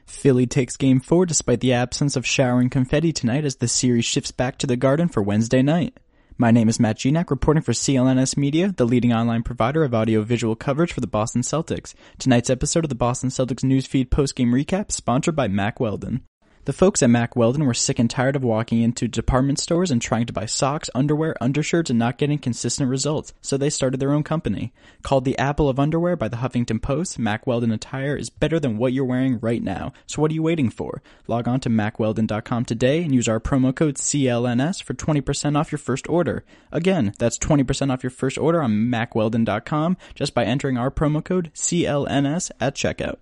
Philly takes Game 4 despite the absence of showering confetti tonight as the series shifts back to the Garden for Wednesday night. My name is Matt Genak, reporting for CLNS Media, the leading online provider of audio-visual coverage for the Boston Celtics. Tonight's episode of the Boston Celtics Newsfeed post-game recap is sponsored by Mack Weldon. The folks at Mack Weldon were sick and tired of walking into department stores and trying to buy socks, underwear, undershirts, and not getting consistent results, so they started their own company. Called the Apple of Underwear by the Huffington Post, Mack Weldon attire is better than what you're wearing right now, so what are you waiting for? Log on to MackWeldon.com today and use our promo code CLNS for 20% off your first order. Again, that's 20% off your first order on MackWeldon.com just by entering our promo code CLNS at checkout.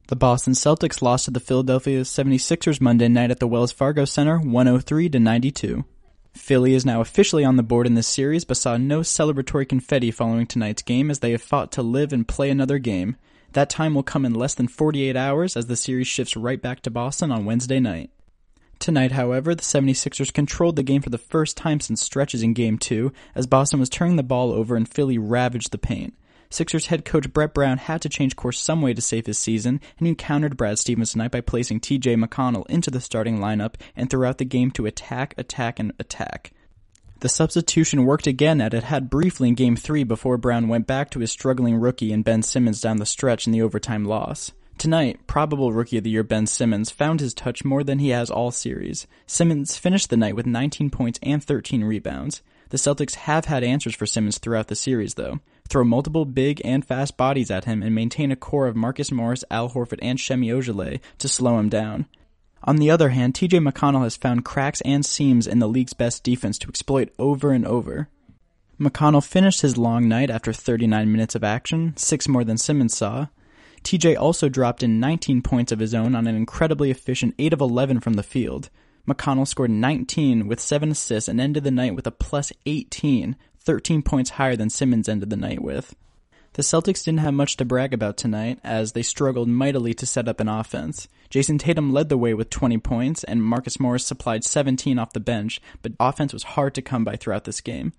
The Boston Celtics lost to the Philadelphia 76ers Monday night at the Wells Fargo Center 103-92. Philly is now officially on the board in this series but saw no celebratory confetti following tonight's game as they have fought to live and play another game. That time will come in less than 48 hours as the series shifts right back to Boston on Wednesday night. Tonight, however, the 76ers controlled the game for the first time since stretches in Game 2 as Boston was turning the ball over and Philly ravaged the paint. Sixers head coach Brett Brown had to change course some way to save his season, and he countered Brad Stevens tonight by placing TJ McConnell into the starting lineup and throughout the game to attack. The substitution worked again as it had briefly in Game 3 before Brown went back to his struggling rookie and Ben Simmons down the stretch in the overtime loss. Tonight, probable Rookie of the Year Ben Simmons found his touch more than he has all series. Simmons finished the night with 19 points and 13 rebounds. The Celtics have had answers for Simmons throughout the series, though. Throw multiple big and fast bodies at him and maintain a core of Marcus Morris, Al Horford, and Semi Ojeleye to slow him down. On the other hand, TJ McConnell has found cracks and seams in the league's best defense to exploit over and over. McConnell finished his long night after 39 minutes of action, 6 more than Simmons saw. TJ also dropped in 19 points of his own on an incredibly efficient 8 of 11 from the field. McConnell scored 19 with 7 assists and ended the night with a plus 18, 13 points higher than Simmons ended the night with. The Celtics didn't have much to brag about tonight, as they struggled mightily to set up an offense. Jason Tatum led the way with 20 points, and Marcus Morris supplied 17 off the bench, but offense was hard to come by throughout this game.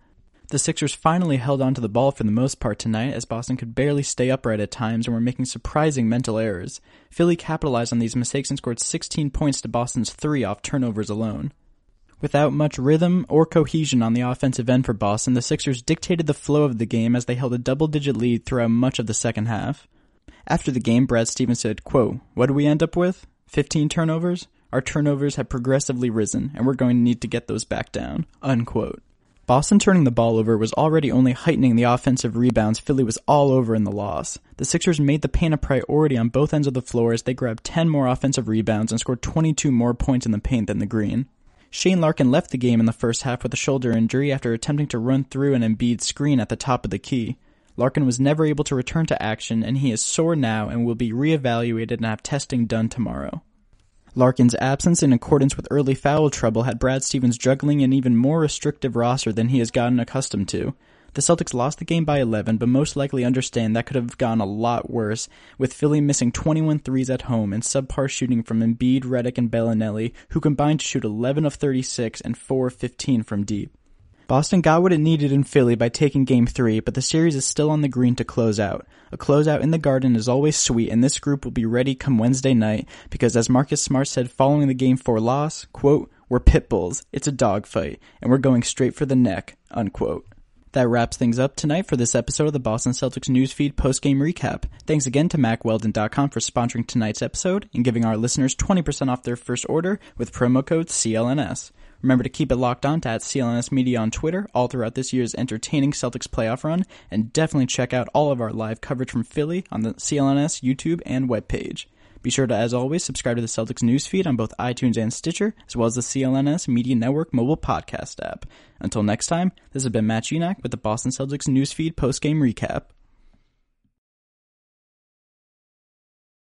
The Sixers finally held onto the ball for the most part tonight, as Boston could barely stay upright at times and were making surprising mental errors. Philly capitalized on these mistakes and scored 16 points to Boston's 3 off turnovers alone. Without much rhythm or cohesion on the offensive end for Boston, the Sixers dictated the flow of the game as they held a double-digit lead throughout much of the second half. After the game, Brad Stevens said, quote, "What do we end up with? 15 turnovers? Our turnovers have progressively risen, and we're going to need to get those back down," unquote. Boston turning the ball over was already only heightening the offensive rebounds Philly was all over in the loss. The Sixers made the paint a priority on both ends of the floor as they grabbed 10 more offensive rebounds and scored 22 more points in the paint than the Green. Shane Larkin left the game in the first half with a shoulder injury after attempting to run through an Embiid screen at the top of the key. Larkin was never able to return to action, and he is sore now and will be reevaluated and have testing done tomorrow. Larkin's absence in accordance with early foul trouble had Brad Stevens juggling an even more restrictive roster than he has gotten accustomed to. The Celtics lost the game by 11, but most likely understand that could have gone a lot worse, with Philly missing 21 threes at home and subpar shooting from Embiid, Redick, and Bellinelli, who combined to shoot 11 of 36 and 4 of 15 from deep. Boston got what it needed in Philly by taking Game 3, but the series is still on the green to close out. A closeout in the Garden is always sweet, and this group will be ready come Wednesday night, because as Marcus Smart said following the Game 4 loss, quote, "We're pit bulls, it's a dogfight, and we're going straight for the neck," unquote. That wraps things up tonight for this episode of the Boston Celtics Newsfeed post-game recap. Thanks again to MackWeldon.com for sponsoring tonight's episode and giving our listeners 20% off their first order with promo code CLNS. Remember to keep it locked on to @CLNS Media on Twitter all throughout this year's entertaining Celtics playoff run, and definitely check out all of our live coverage from Philly on the CLNS YouTube and webpage. Be sure to, as always, subscribe to the Celtics newsfeed on both iTunes and Stitcher, as well as the CLNS Media Network mobile podcast app. Until next time, this has been Matt Genak with the Boston Celtics newsfeed postgame recap.